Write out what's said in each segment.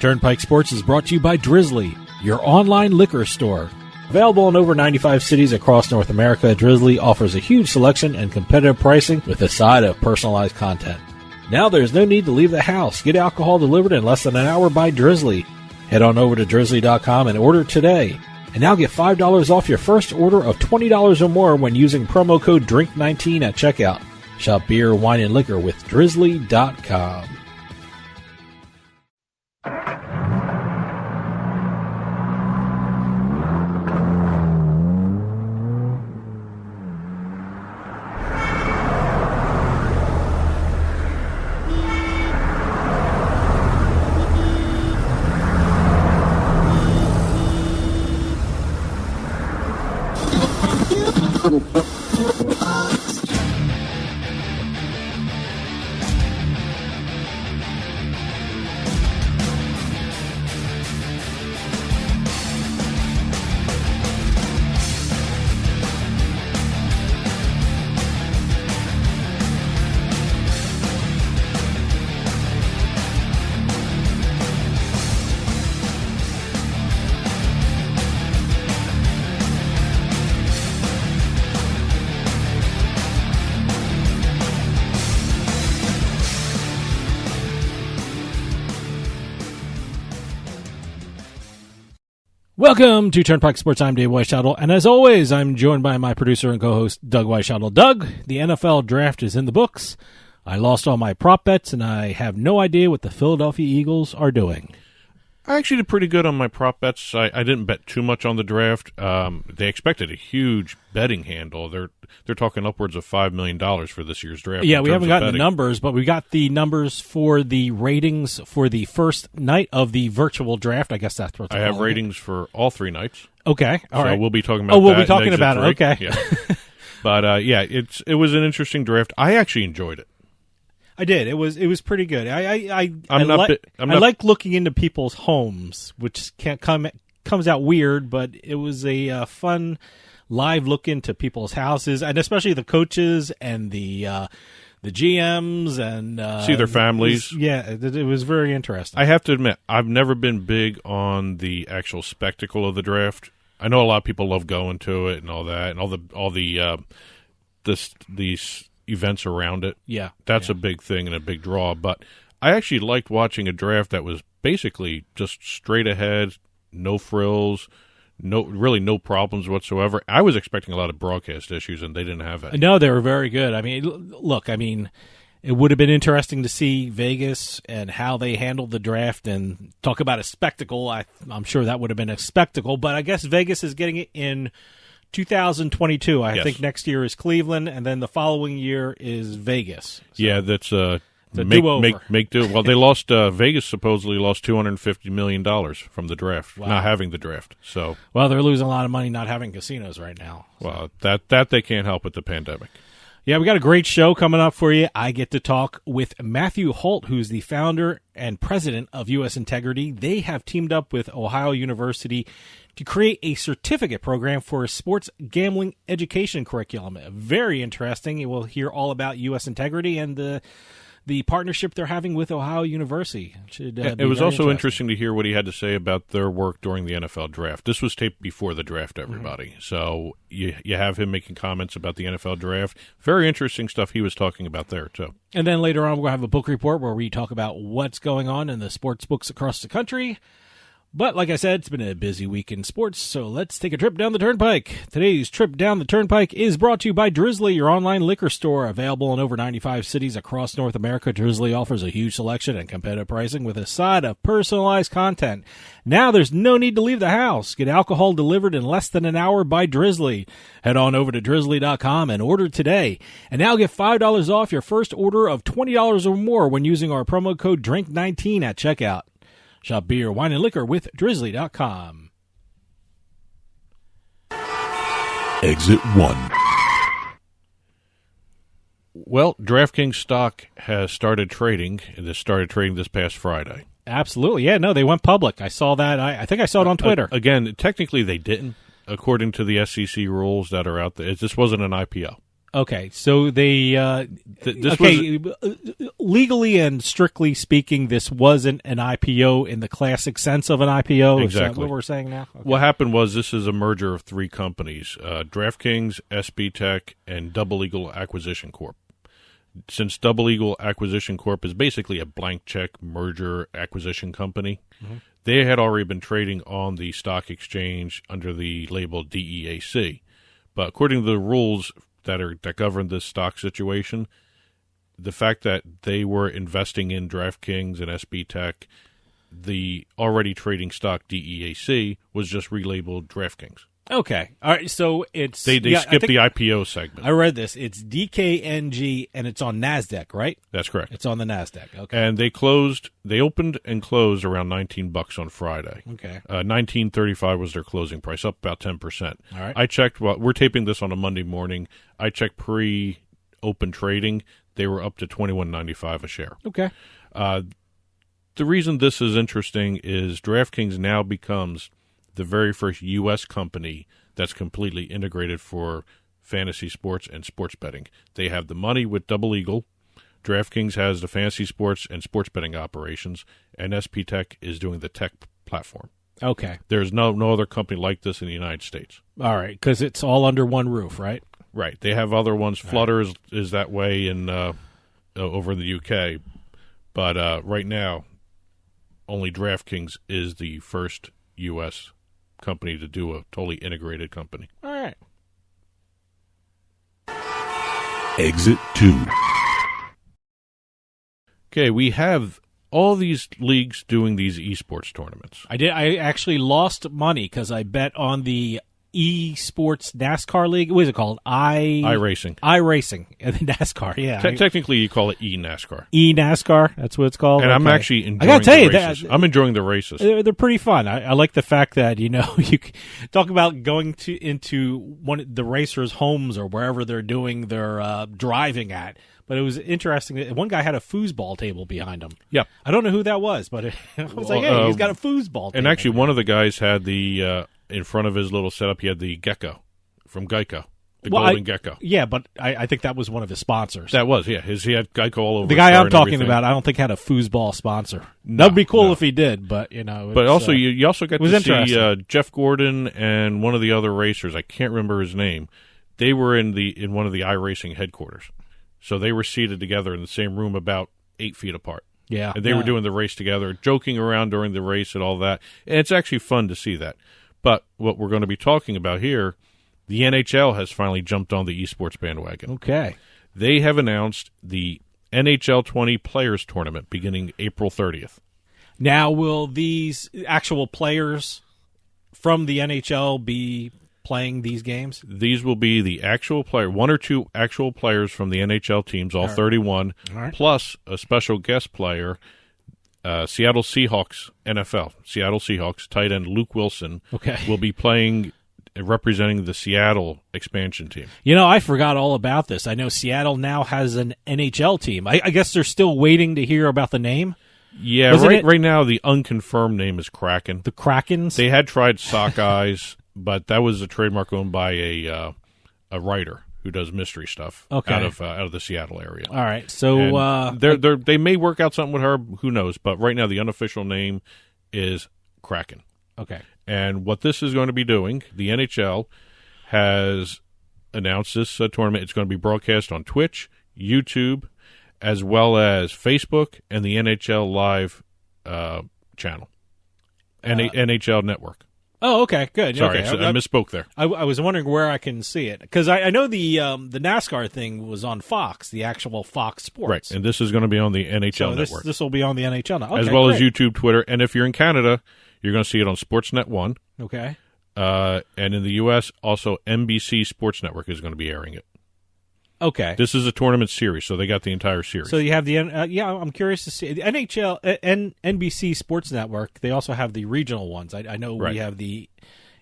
Turnpike Sports is brought to you by Drizzly, your online liquor store. Available in over 95 cities across North America, Drizzly offers a huge selection and competitive pricing with a side of personalized content. Now there's no need to leave the house. Get alcohol delivered in less than an hour by Drizzly. Head on over to drizzly.com and order today. And now get $5 off your first order of $20 or more when using promo code DRINK19 at checkout. Shop beer, wine, and liquor with drizzly.com. Welcome to Turnpike Sports. I'm Dave Weishottle, and as always, I'm joined by my producer and co-host, Doug Weishottle. Doug, the NFL draft is in the books. I lost all my prop bets, and I have no idea what the Philadelphia Eagles are doing. I actually did pretty good on my prop bets. I didn't bet too much on the draft. They expected a huge betting handle. They're talking upwards of $5 million for this year's draft. Yeah, we haven't gotten the numbers, but we got the numbers for the ratings for the first night of the virtual draft. I guess that's what I have ratings for all 3 nights. Okay, all right. So we'll be talking about that. We'll be talking about it. Okay. Yeah. But, yeah, it was an interesting draft. I actually enjoyed it. I did. It was pretty good. I like looking into people's homes, which comes out weird, but it was a fun live look into people's houses, and especially the coaches and the GMs and see their families. It was very interesting. I have to admit, I've never been big on the actual spectacle of the draft. I know a lot of people love going to it and all that, and all the these events around it. Yeah. That's a big thing and a big draw. But I actually liked watching a draft that was basically just straight ahead, no frills, no problems whatsoever. I was expecting a lot of broadcast issues, and they didn't have it. No, they were very good. I mean, look, it would have been interesting to see Vegas and how they handled the draft and talk about a spectacle. I'm sure that would have been a spectacle, but I guess Vegas is getting it in 2022. I think next year is Cleveland, and then the following year is Vegas. So, yeah, that's make do. Well, they lost. Vegas supposedly lost $250 million from the draft, not having the draft. So, well, they're losing a lot of money not having casinos right now. So. Well, that they can't help with the pandemic. Yeah, we got a great show coming up for you. I get to talk with Matthew Holt, who's the founder and president of U.S. Integrity. They have teamed up with Ohio University to create a certificate program for a sports gambling education curriculum. Very interesting. We'll hear all about U.S. Integrity and the partnership they're having with Ohio University. It was also interesting to hear what he had to say about their work during the NFL draft. This was taped before the draft, everybody. Mm-hmm. So you have him making comments about the NFL draft. Very interesting stuff he was talking about there, too. And then later on, we'll have a book report where we talk about what's going on in the sports books across the country. But like I said, it's been a busy week in sports, so let's take a trip down the Turnpike. Today's trip down the Turnpike is brought to you by Drizzly, your online liquor store. Available in over 95 cities across North America, Drizzly offers a huge selection and competitive pricing with a side of personalized content. Now there's no need to leave the house. Get alcohol delivered in less than an hour by Drizzly. Head on over to drizzly.com and order today. And now get $5 off your first order of $20 or more when using our promo code DRINK19 at checkout. Shop beer, wine, and liquor with drizzly.com. Exit 1. Well, DraftKings stock has started trading. It started trading this past Friday. Absolutely. Yeah, no, they went public. I saw that. I think I saw it on Twitter. Again, technically they didn't, according to the SEC rules that are out there. This wasn't an IPO. Okay, so they legally and strictly speaking, this wasn't an IPO in the classic sense of an IPO. Exactly. Is that what we're saying now? Okay. What happened was this is a merger of three companies, DraftKings, SB Tech, and Double Eagle Acquisition Corp. Since Double Eagle Acquisition Corp is basically a blank check merger acquisition company, they had already been trading on the stock exchange under the label DEAC. But according to the rules that govern this stock situation, the fact that they were investing in DraftKings and SB Tech, the already trading stock DEAC was just relabeled DraftKings. Okay. All right. So it's they skipped the IPO segment. I read this. It's DKNG and it's on NASDAQ, right? That's correct. It's on the NASDAQ. Okay. And they opened and closed around $19 on Friday. Okay. $19.35 was their closing price, up about 10%. All right. I checked. We're taping this on a Monday morning. I checked pre-open trading. They were up to $21.95 a share. Okay. The reason this is interesting is DraftKings now becomes the very first U.S. company that's completely integrated for fantasy sports and sports betting. They have the money with Double Eagle. DraftKings has the fantasy sports and sports betting operations, and SP Tech is doing the tech platform. Okay. There's no other company like this in the United States. All right, because it's all under one roof, right? Right. They have other ones. Flutter is that way in over in the UK, but right now, only DraftKings is the first U.S. company to do a totally integrated company. All right. Exit 2. Okay, we have all these leagues doing these esports tournaments. I actually lost money because I bet on the eSports NASCAR league. What is it called? iRacing. iRacing. And the NASCAR, yeah. Technically, you call it eNASCAR. eNASCAR, that's what it's called. And I'm actually enjoying the races. I'm enjoying the races. They're pretty fun. I like the fact that, you talk about going into one of the racers' homes or wherever they're doing their driving at. But it was interesting that one guy had a foosball table behind him. Yeah. I don't know who that was, but I was like, hey, he's got a foosball table. And actually, one of the guys had the, in front of his little setup, he had the gecko from Geico, the golden gecko. Yeah, but I think that was one of his sponsors. That was, yeah. He had Geico all over the guy I'm talking about, I don't think had a foosball sponsor. No, that'd be cool if he did, but, But also, you also got to see Jeff Gordon and one of the other racers. I can't remember his name. They were in one of the iRacing headquarters. So they were seated together in the same room about 8 feet apart. Yeah. And they were doing the race together, joking around during the race and all that. And it's actually fun to see that. But what we're going to be talking about here, the NHL has finally jumped on the esports bandwagon. Okay. They have announced the NHL 20 Players Tournament beginning April 30th. Now, will these actual players from the NHL be playing these games? These will be the actual player, one or two actual players from the NHL teams, all 31, plus a special guest player, Seattle Seahawks NFL. Seattle Seahawks tight end Luke Wilson will be playing, representing the Seattle expansion team. I forgot all about this. I know Seattle now has an NHL team. I guess they're still waiting to hear about the name. Yeah, right now the unconfirmed name is Kraken. The Krakens? They had tried Sockeyes, but that was a trademark owned by a writer who does mystery stuff out of the Seattle area. All right, so they may work out something with her. Who knows? But right now, the unofficial name is Kraken. Okay, and what this is going to be doing, the NHL has announced this tournament. It's going to be broadcast on Twitch, YouTube, as well as Facebook and the NHL Live channel, NHL Network. Oh, okay, good. Sorry, okay. I misspoke there. I was wondering where I can see it because I know the NASCAR thing was on Fox, the actual Fox Sports. Right, and this is going to be on the NHL Network. This will be on the NHL Network. As well as YouTube, Twitter, and if you're in Canada, you're going to see it on Sportsnet 1. Okay. And in the U.S., also NBC Sports Network is going to be airing it. Okay. This is a tournament series, so they got the entire series. So you have the I'm curious to see the NHL and NBC Sports Network. They also have the regional ones. I know we have the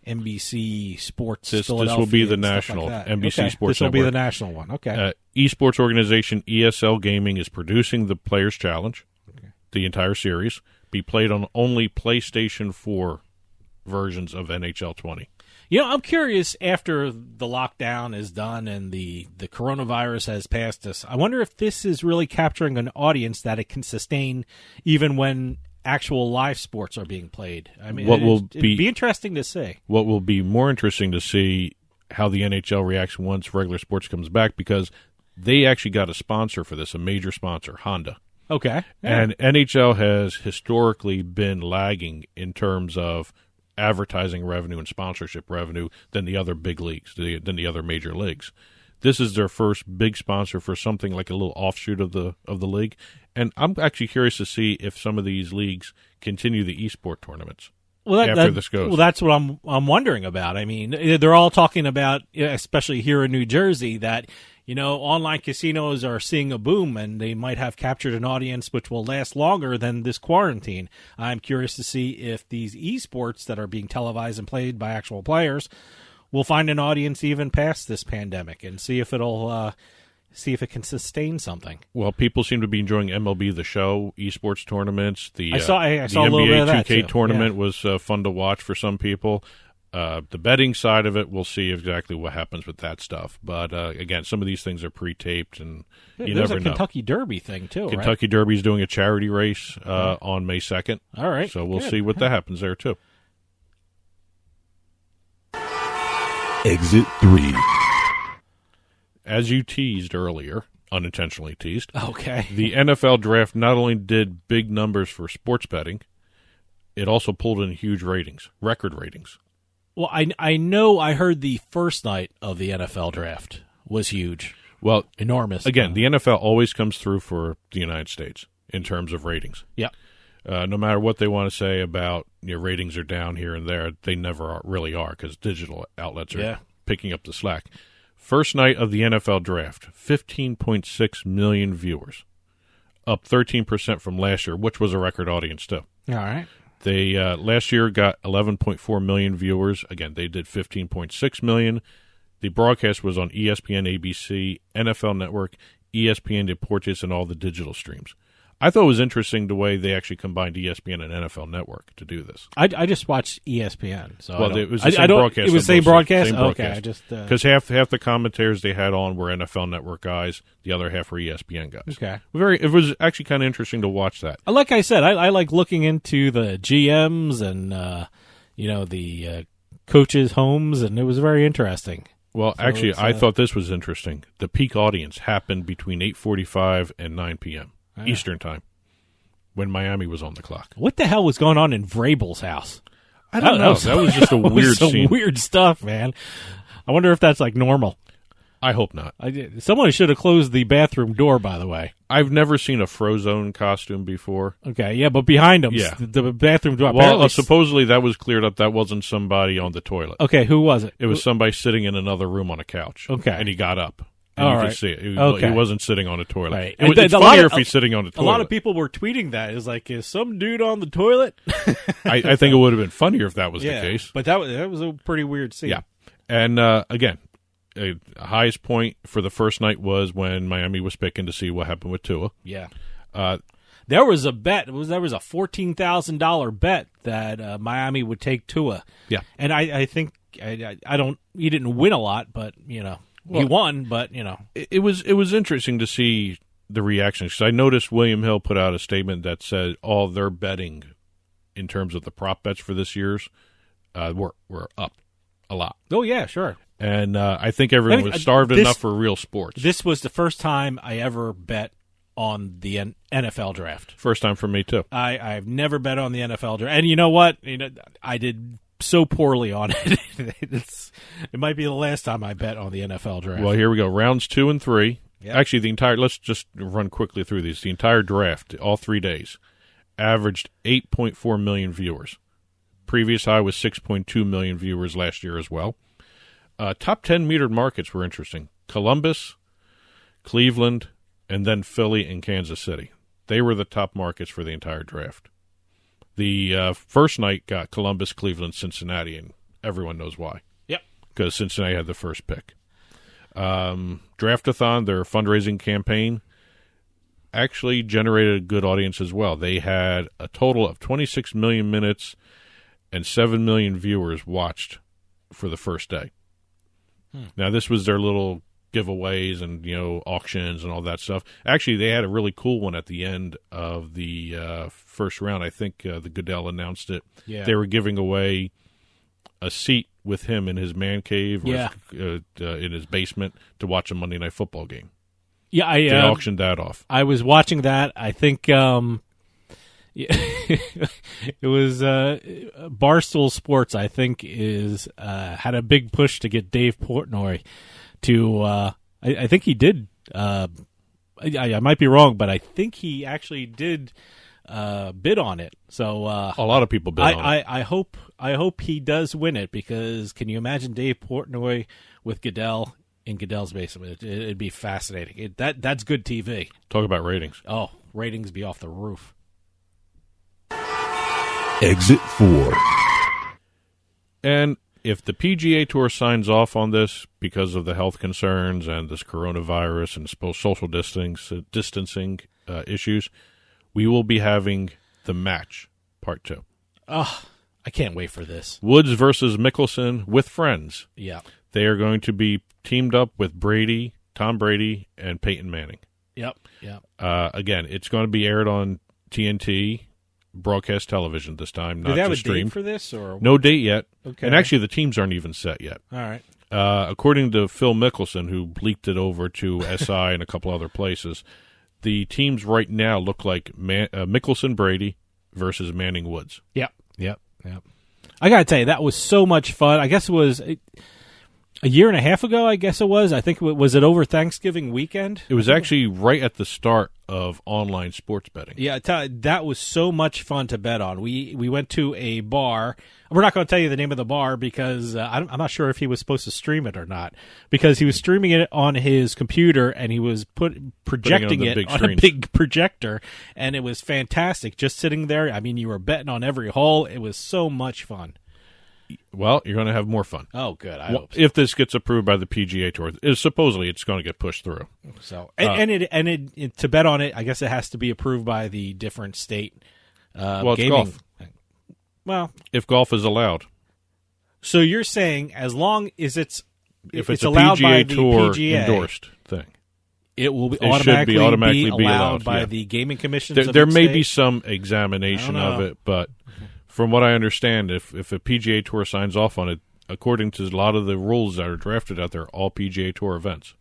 NBC Sports. This will be the national NBC Sports Network. This will be the national one. Okay. Esports organization ESL Gaming is producing the Players Challenge, the entire series. Be played on only PlayStation 4 versions of NHL 20. I'm curious after the lockdown is done and the coronavirus has passed us. I wonder if this is really capturing an audience that it can sustain even when actual live sports are being played. I mean, it'd be interesting to see. What will be more interesting to see how the NHL reacts once regular sports comes back, because they actually got a sponsor for this, a major sponsor, Honda. Okay. Yeah. And NHL has historically been lagging in terms of advertising revenue and sponsorship revenue than the other big leagues, than the other major leagues. This is their first big sponsor for something like a little offshoot of the league, and I'm actually curious to see if some of these leagues continue the eSport tournaments after this goes. Well, that's what I'm wondering about. I mean, they're all talking about, especially here in New Jersey, that online casinos are seeing a boom, and they might have captured an audience which will last longer than this quarantine. I'm curious to see if these esports that are being televised and played by actual players will find an audience even past this pandemic, and see if it can sustain something. Well, people seem to be enjoying MLB The Show, esports tournaments. I saw the a little bit of NBA that 2K too. tournament was fun to watch for some people. The betting side of it, we'll see exactly what happens with that stuff. But again, some of these things are pre-taped, and you never know. There's a Kentucky Derby thing too, Kentucky Derby's doing a charity race on May 2nd. All right. So we'll see what that happens there too. Exit 3. As you teased earlier, unintentionally teased, okay, the NFL draft not only did big numbers for sports betting, it also pulled in huge ratings, record ratings. Well, I know I heard the first night of the NFL draft was huge. Well, enormous. Again, the NFL always comes through for the United States in terms of ratings. Yeah. No matter what they want to say about ratings are down here and there, they never really are, because digital outlets are picking up the slack. First night of the NFL draft, 15.6 million viewers, up 13% from last year, which was a record audience too. All right. They last year got 11.4 million viewers. Again, they did 15.6 million. The broadcast was on ESPN, ABC, NFL Network, ESPN Deportes, and all the digital streams. I thought it was interesting the way they actually combined ESPN and NFL Network to do this. I just watched ESPN, so it was the same broadcast. It was the same broadcast. Same okay, broadcast. I just because half the commentators they had on were NFL Network guys, the other half were ESPN guys. Okay, it was actually kind of interesting to watch that. Like I said, I like looking into the GMs and the coaches' homes, and it was very interesting. Well, so actually, I thought this was interesting. The peak audience happened between 8:45 and 9 p.m. Eastern time, when Miami was on the clock. What the hell was going on in Vrabel's house? I don't know. That was just a weird scene. Weird stuff, man. I wonder if that's like normal. I hope not. Someone should have closed the bathroom door, by the way. I've never seen a Frozone costume before. Okay, yeah, but behind him, the bathroom door. Well, supposedly that was cleared up. That wasn't somebody on the toilet. Okay, who was it? It was somebody sitting in another room on a couch. Okay. And he got up. And you could see it. He wasn't sitting on a toilet. Right. It's funnier if he's sitting on a toilet. A lot of people were tweeting that. It's like, is some dude on the toilet? I think it would have been funnier if that was the case. But that was a pretty weird scene. Yeah. And again, the highest point for the first night was when Miami was picking to see what happened with Tua. Yeah. There was a bet. There was a $14,000 bet that Miami would take Tua. Yeah. And I think he didn't win a lot, but he won, but it was interesting to see the reactions, because I noticed William Hill put out a statement that said all their betting in terms of the prop bets for this year's were up a lot. Oh yeah, sure. And I think everyone was starved enough for real sports. This was the first time I ever bet on the NFL draft. First time for me too. I've never bet on the NFL draft, and you know what? I did so poorly on it. It might be the last time I bet on the NFL draft. Well, here we go. Rounds 2 and 3. Yep. Actually, let's just run quickly through these. The entire draft, all 3 days, averaged 8.4 million viewers. Previous high was 6.2 million viewers last year as well. Top 10 metered markets were interesting. Columbus, Cleveland, and then Philly and Kansas City. They were the top markets for the entire draft. The first night got Columbus, Cleveland, Cincinnati, and everyone knows why. Yep. Because Cincinnati had the first pick. Draftathon, their fundraising campaign, actually generated a good audience as well. They had a total of 26 million minutes and 7 million viewers watched for the first day. Now, this was their little giveaways and, auctions and all that stuff. Actually, they had a really cool one at the end of the first round. I think the Goodell announced it. Yeah. They were giving away a seat with him in his man cave or in his basement to watch a Monday Night Football game. Yeah, They auctioned that off. I was watching that. I think it was Barstool Sports, I think, had a big push to get Dave Portnoy to I think he did I might be wrong, but I think he actually did bid on it. So a lot of people bid on it. I hope he does win it, because can you imagine Dave Portnoy with Goodell in Goodell's basement? It'd be fascinating. That's good TV. Talk about ratings. Oh, ratings be off the roof. Exit 4. And if the PGA Tour signs off on this because of the health concerns and this coronavirus and social distancing issues, we will be having the match, part 2. Oh, I can't wait for this. Woods versus Mickelson with friends. Yeah. They are going to be teamed up with Tom Brady, and Peyton Manning. Yep. Again, it's going to be aired on TNT, broadcast television this time, not Do they have just a date streamed. for this? Or No date yet. Okay. And actually, the teams aren't even set yet. All right. According to Phil Mickelson, who leaked it over to SI and a couple other places, the teams right now look like Mickelson-Brady versus Manning-Woods. Yep. I got to tell you, that was so much fun. I guess it was a year and a half ago, I guess it was. I think, was it over Thanksgiving weekend? It was actually right at the start of online sports betting. Yeah, that was so much fun to bet on. We went to a bar. We're not going to tell you the name of the bar because I'm not sure if he was supposed to stream it or not, because he was streaming it on his computer and he was projecting it on a big projector, and it was fantastic just sitting there. I mean, you were betting on every hole. It was so much fun. Well, you're going to have more fun. Oh, good. I hope so. If this gets approved by the PGA Tour, supposedly it's going to get pushed through. So, to bet on it, I guess it has to be approved by the different state. It's gaming. golf. Well, if golf is allowed. So you're saying as long as it's a allowed PGA by the Tour PGA endorsed thing, it will should automatically be allowed by yeah. the gaming commissions. There may be some examination of it, but from what I understand, if a PGA Tour signs off on it, according to a lot of the rules that are drafted out there, all PGA Tour events.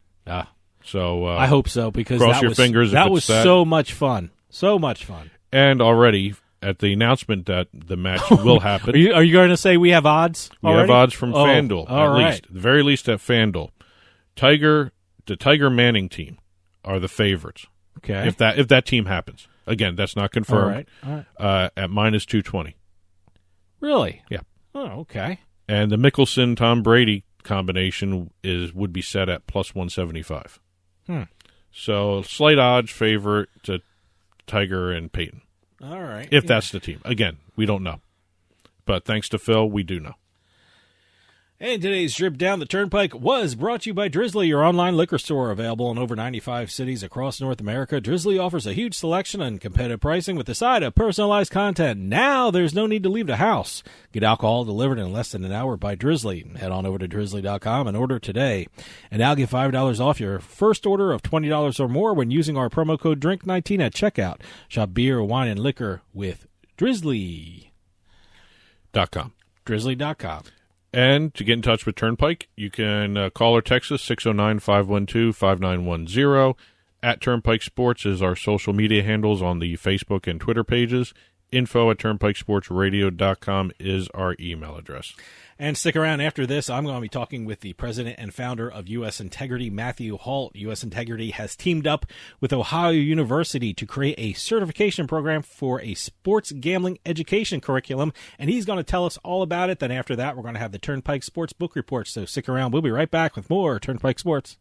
So I hope so, because cross your fingers. That was so much fun. So much fun. And already at the announcement that the match will happen. Are you going to say we have odds already? We have odds from FanDuel, at the very least at FanDuel. The Tiger Manning team are the favorites. Okay. If that team happens. Again, that's not confirmed. All right. At minus 220. Really? Yeah. Oh, okay. And the Mickelson-Tom Brady combination would be set at plus 175. So slight odds favorite to Tiger and Peyton. All right. If that's the team. Again, we don't know. But thanks to Phil, we do know. And today's Drip Down the Turnpike was brought to you by Drizzly, your online liquor store, available in over 95 cities across North America. Drizzly offers a huge selection and competitive pricing with the side of personalized content. Now there's no need to leave the house. Get alcohol delivered in less than an hour by Drizzly. Head on over to drizzly.com and order today. And now get $5 off your first order of $20 or more when using our promo code DRINK19 at checkout. Shop beer, wine, and liquor with Drizzly.com. Drizzly.com. And to get in touch with Turnpike, you can call or text us, 609-512-5910. At Turnpike Sports is our social media handles on the Facebook and Twitter pages. info@turnpikesportsradio.com is our email address. And stick around after this. I'm going to be talking with the president and founder of U.S. Integrity, Matthew Holt. U.S. Integrity has teamed up with Ohio University to create a certification program for a sports gambling education curriculum, and he's going to tell us all about it. Then after that, we're going to have the Turnpike Sports Book Report. So stick around. We'll be right back with more Turnpike Sports.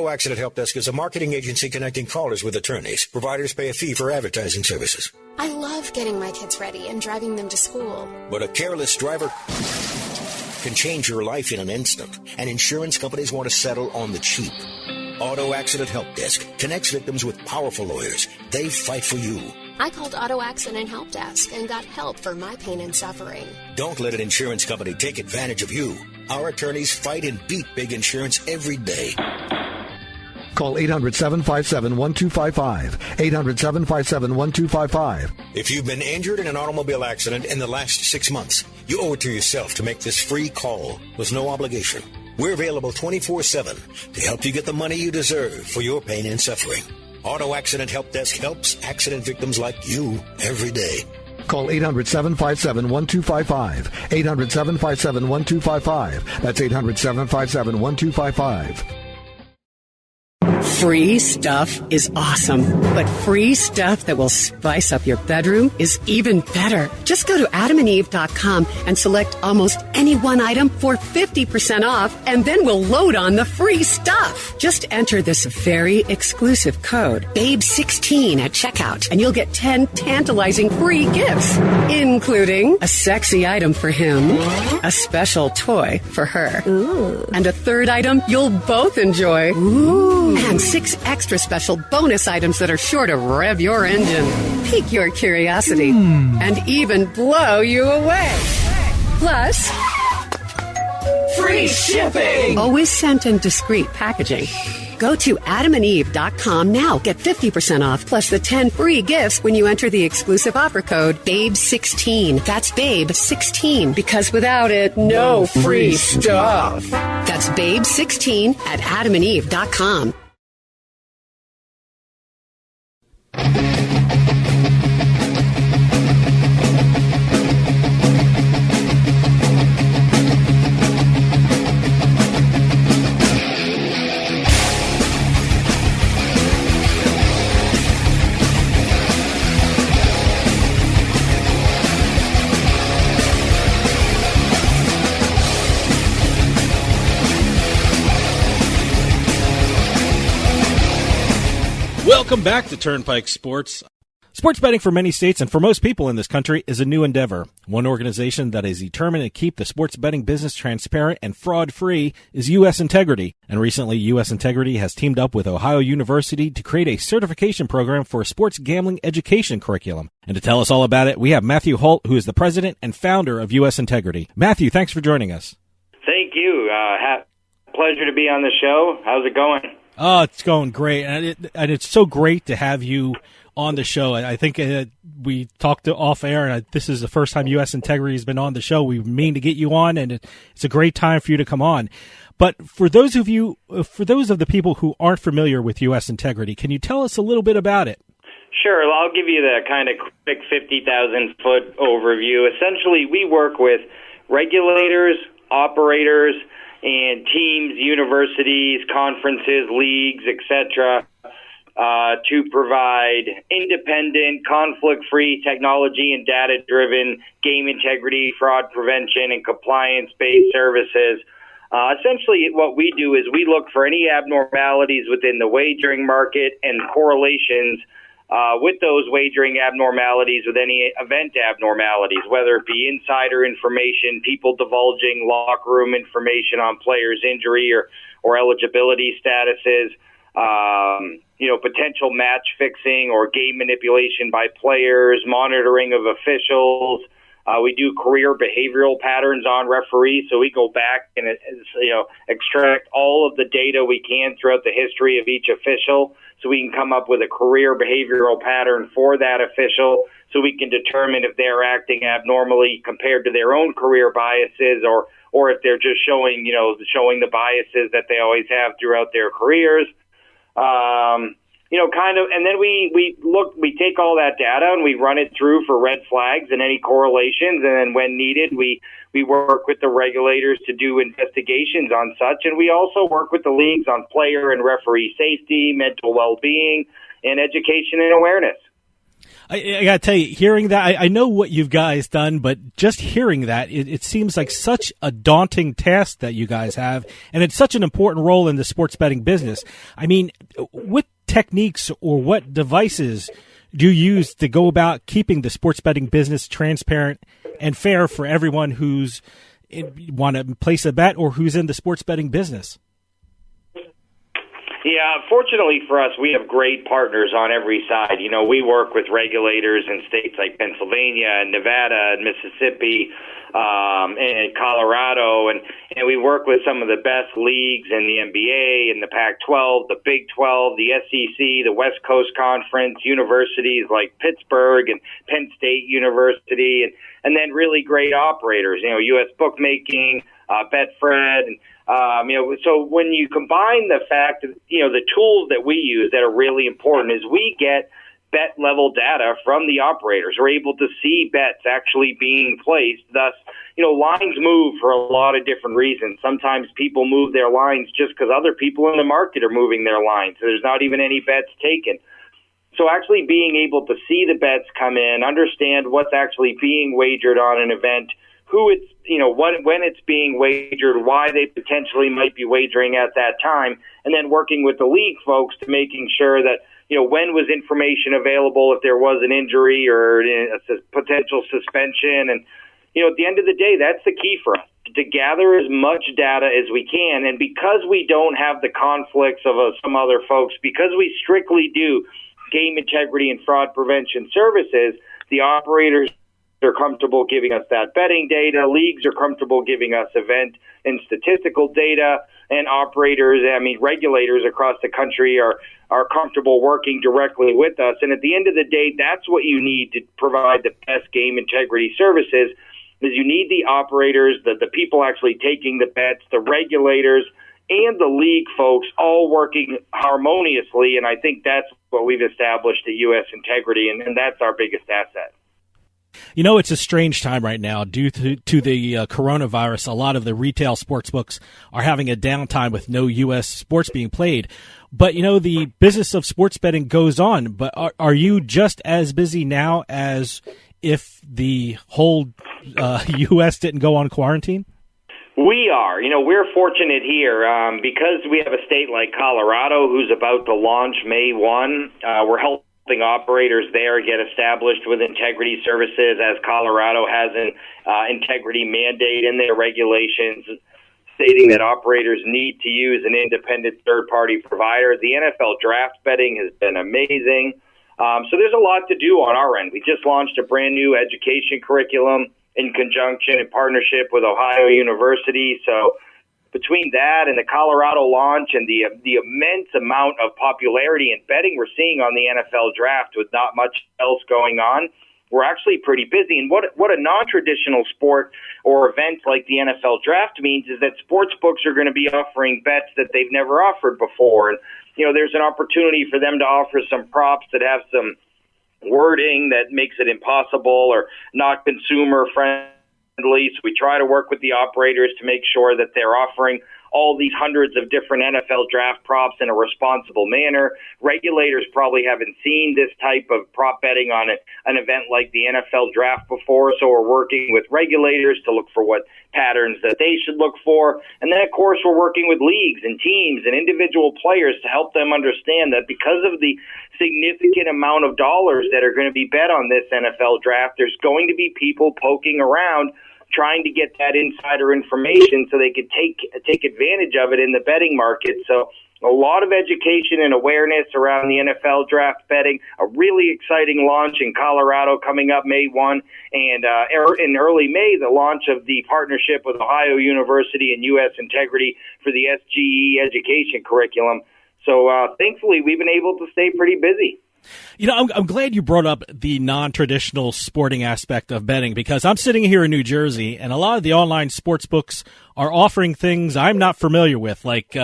Auto Accident Help Desk is a marketing agency connecting callers with attorneys. Providers pay a fee for advertising services. I love getting my kids ready and driving them to school. But a careless driver can change your life in an instant, and insurance companies want to settle on the cheap. Auto Accident Help Desk connects victims with powerful lawyers. They fight for you. I called Auto Accident Help Desk and got help for my pain and suffering. Don't let an insurance company take advantage of you. Our attorneys fight and beat big insurance every day. Call 800-757-1255. 800-757-1255. If you've been injured in an automobile accident in the last 6 months, you owe it to yourself to make this free call with no obligation. We're available 24/7 to help you get the money you deserve for your pain and suffering. Auto Accident Help Desk helps accident victims like you every day. Call 800-757-1255. 800-757-1255. That's 800-757-1255. Free stuff is awesome, but free stuff that will spice up your bedroom is even better. Just go to adamandeve.com and select almost any one item for 50% off, and then we'll load on the free stuff. Just enter this very exclusive code, BABE16 at checkout, and you'll get 10 tantalizing free gifts, including a sexy item for him, a special toy for her, and a third item you'll both enjoy. And 6 extra special bonus items that are sure to rev your engine, pique your curiosity, and even blow you away. Plus, free shipping! Always sent in discreet packaging. Go to adamandeve.com now. Get 50% off plus the 10 free gifts when you enter the exclusive offer code BABE16. That's BABE16, because without it, no free stuff. That's BABE16 at adamandeve.com. Welcome back to Turnpike Sports. Sports betting for many states and for most people in this country is a new endeavor. One organization that is determined to keep the sports betting business transparent and fraud-free is U.S. Integrity. And recently, U.S. Integrity has teamed up with Ohio University to create a certification program for a sports gambling education curriculum. And to tell us all about it, we have Matthew Holt, who is the president and founder of U.S. Integrity. Matthew, thanks for joining us. Thank you. Pleasure to be on the show. How's it going? Oh, it's going great, and it's so great to have you on the show. I think we talked off air, and this is the first time U.S. Integrity has been on the show. We mean to get you on, and it's a great time for you to come on. But for those of the people who aren't familiar with U.S. Integrity, can you tell us a little bit about it? Sure. Well, I'll give you the kind of quick 50,000-foot overview. Essentially, we work with regulators, operators, and teams, universities, conferences, leagues, etc., to provide independent, conflict-free, technology and data-driven game integrity, fraud prevention, and compliance-based services. Essentially, what we do is we look for any abnormalities within the wagering market and correlations with those wagering abnormalities with any event abnormalities, whether it be insider information, people divulging locker room information on players' injury or eligibility statuses, potential match fixing or game manipulation by players, monitoring of officials. We do career behavioral patterns on referees, so we go back and extract all of the data we can throughout the history of each official, so we can come up with a career behavioral pattern for that official, so we can determine if they're acting abnormally compared to their own career biases, or if they're just showing the biases that they always have throughout their careers. And then we take all that data and we run it through for red flags and any correlations, and then when needed, we work with the regulators to do investigations on such, and we also work with the leagues on player and referee safety, mental well-being, and education and awareness. I got to tell you, hearing that, I know what you guys done, but just hearing that, it seems like such a daunting task that you guys have, and it's such an important role in the sports betting business. I mean, what techniques or what devices do you use to go about keeping the sports betting business transparent and fair for everyone who's want to place a bet or who's in the sports betting business? Yeah, fortunately for us, we have great partners on every side. You know, we work with regulators in states like Pennsylvania and Nevada and Mississippi and Colorado, and we work with some of the best leagues in the NBA and the Pac-12, the Big 12, the SEC, the West Coast Conference, universities like Pittsburgh and Penn State University, and then really great operators, you know, U.S. Bookmaking, Betfred, and so when you combine the fact that, you know, the tools that we use that are really important is we get bet level data from the operators. We're able to see bets actually being placed. Thus, you know, lines move for a lot of different reasons. Sometimes people move their lines just because other people in the market are moving their lines. So there's not even any bets taken. So actually being able to see the bets come in, understand what's actually being wagered on an event, who it's, you know, when it's being wagered, why they potentially might be wagering at that time, and then working with the league folks to making sure that, you know, when was information available if there was an injury or a potential suspension. And, you know, at the end of the day, that's the key for us, to gather as much data as we can. And because we don't have the conflicts of some other folks, because we strictly do game integrity and fraud prevention services, the operators are comfortable giving us that betting data. Leagues are comfortable giving us event and statistical data, and operators, regulators across the country are comfortable working directly with us. And at the end of the day, that's what you need to provide the best game integrity services, is you need the operators, the people actually taking the bets, the regulators, and the league folks all working harmoniously. And I think that's what we've established at U.S. Integrity, and that's our biggest asset. You know, it's a strange time right now due to the coronavirus. A lot of the retail sports books are having a downtime with no U.S. sports being played. But, you know, the business of sports betting goes on. But are you just as busy now as if the whole U.S. didn't go on quarantine? We are. You know, we're fortunate here because we have a state like Colorado who's about to launch May 1. We're helping operators there get established with integrity services, as Colorado has an integrity mandate in their regulations stating that operators need to use an independent third-party provider. The NFL draft betting has been amazing. So there's a lot to do on our end. We just launched a brand new education curriculum in conjunction and partnership with Ohio University. So between that and the Colorado launch and the immense amount of popularity and betting we're seeing on the NFL draft with not much else going on, we're actually pretty busy. And what a non-traditional sport or event like the NFL draft means is that sports books are going to be offering bets that they've never offered before. And, you know, there's an opportunity for them to offer some props that have some wording that makes it impossible or not consumer friendly. So we try to work with the operators to make sure that they're offering all these hundreds of different NFL draft props in a responsible manner. Regulators probably haven't seen this type of prop betting on an event like the NFL draft before, so we're working with regulators to look for what patterns that they should look for. And then, of course, we're working with leagues and teams and individual players to help them understand that because of the significant amount of dollars that are going to be bet on this NFL draft, there's going to be people poking around trying to get that insider information so they could take advantage of it in the betting market. So a lot of education and awareness around the NFL draft betting, a really exciting launch in Colorado coming up May 1, and in early May, the launch of the partnership with Ohio University and U.S. Integrity for the SGE education curriculum. So thankfully, we've been able to stay pretty busy. You know, I'm glad you brought up the non-traditional sporting aspect of betting, because I'm sitting here in New Jersey, and a lot of the online sports books are offering things I'm not familiar with, like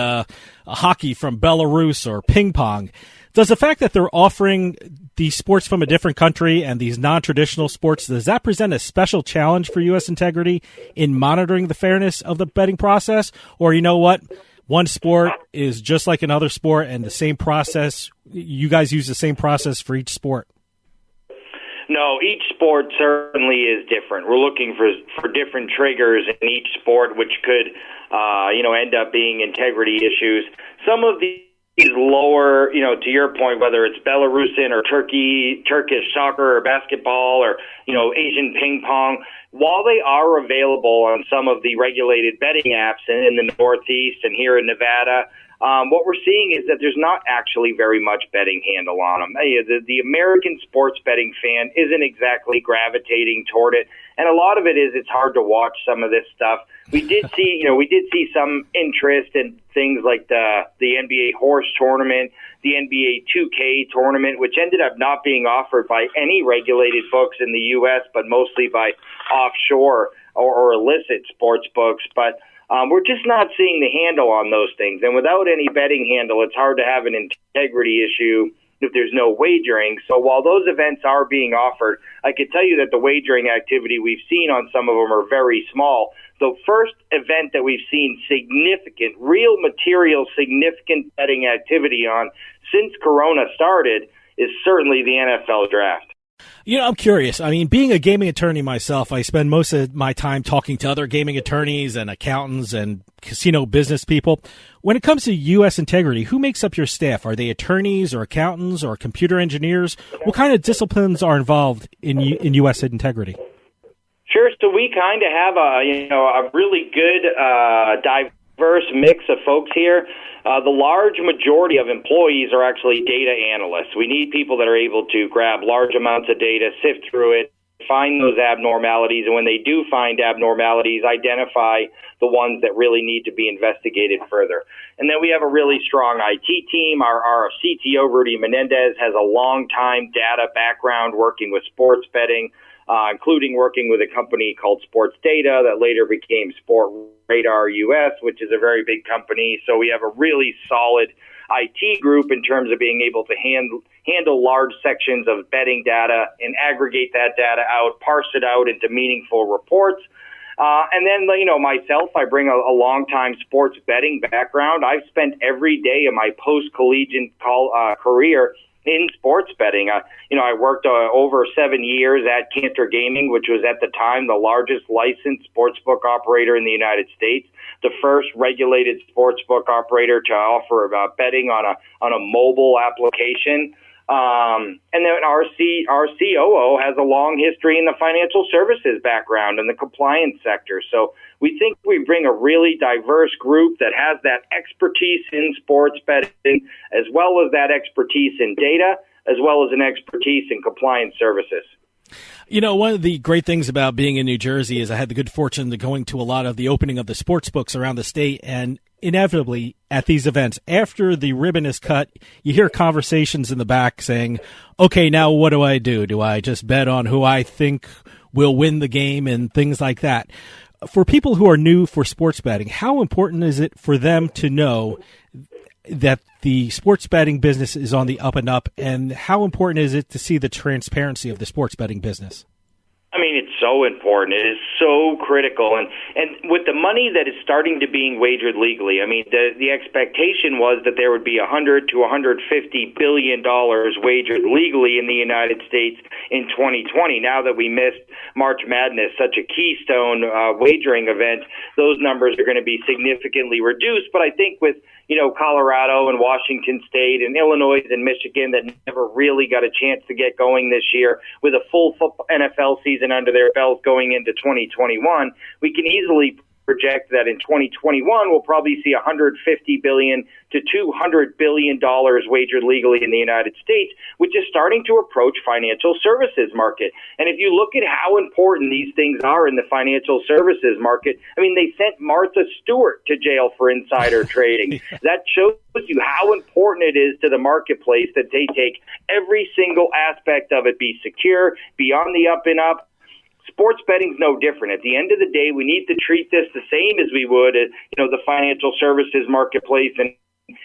hockey from Belarus or ping pong. Does the fact that they're offering these sports from a different country and these non-traditional sports, does that present a special challenge for U.S. Integrity in monitoring the fairness of the betting process? Or, you know what? One sport is just like another sport, and the same process, you guys use the same process for each sport. No, each sport certainly is different. We're looking for different triggers in each sport, which could, end up being integrity issues. Some of these lower, to your point, whether it's Belarusian or Turkish soccer or basketball or, Asian ping pong, while they are available on some of the regulated betting apps in the Northeast and here in Nevada, what we're seeing is that there's not actually very much betting handle on them. The American sports betting fan isn't exactly gravitating toward it, and a lot of it is it's hard to watch some of this stuff. We did see some interest in things like the NBA horse tournament, the NBA 2K tournament, which ended up not being offered by any regulated books in the U.S., but mostly by offshore or illicit sports books. But we're just not seeing the handle on those things. And without any betting handle, it's hard to have an integrity issue if there's no wagering. So while those events are being offered, I can tell you that the wagering activity we've seen on some of them are very small. The first event that we've seen significant, real material, significant betting activity on since Corona started is certainly the NFL draft. I'm curious. I mean, being a gaming attorney myself, I spend most of my time talking to other gaming attorneys and accountants and casino business people. When it comes to U.S. integrity, who makes up your staff? Are they attorneys or accountants or computer engineers? What kind of disciplines are involved in U.S. integrity? Sure. So we kind of have a really good diverse mix of folks here. The large majority of employees are actually data analysts. We need people that are able to grab large amounts of data, sift through it, find those abnormalities, and when they do find abnormalities, identify the ones that really need to be investigated further. And then we have a really strong IT team. Our CTO, Rudy Menendez, has a long-time data background working with sports betting, including working with a company called Sports Data that later became Sport Radar US, which is a very big company. So we have a really solid IT group in terms of being able to handle large sections of betting data and aggregate that data out, parse it out into meaningful reports. And then, myself, I bring a long-time sports betting background. I've spent every day of my post-collegiate career in sports betting. I worked over 7 years at Cantor Gaming, which was at the time the largest licensed sportsbook operator in the United States, the first regulated sportsbook operator to offer betting on a mobile application. And then our COO has a long history in the financial services background and the compliance sector. So we think we bring a really diverse group that has that expertise in sports betting, as well as that expertise in data, as well as an expertise in compliance services. One of the great things about being in New Jersey is I had the good fortune of going to a lot of the opening of the sports books around the state, and inevitably at these events, after the ribbon is cut, you hear conversations in the back saying, okay, now what do I do? Do I just bet on who I think will win the game and things like that? For people who are new for sports betting, how important is it for them to know that the sports betting business is on the up and up, and how important is it to see the transparency of the sports betting business? I mean, it's so important. It is so critical. And with the money that is starting to being wagered legally, I mean, the expectation was that there would be $100 to $150 billion wagered legally in the United States in 2020. Now that we missed March Madness, such a keystone wagering event, those numbers are going to be significantly reduced. But I think with Colorado and Washington State and Illinois and Michigan that never really got a chance to get going this year, with a full NFL season under their belts going into 2021, we can easily project that in 2021 we'll probably see $150 billion to $200 billion wagered legally in the United States, which is starting to approach financial services market. And if you look at how important these things are in the financial services market, I mean, they sent Martha Stewart to jail for insider trading. That shows you how important it is to the marketplace that they take every single aspect of it, be secure, be on the up and up. Sports betting is no different. At the end of the day, we need to treat this the same as we would at, the financial services marketplace, and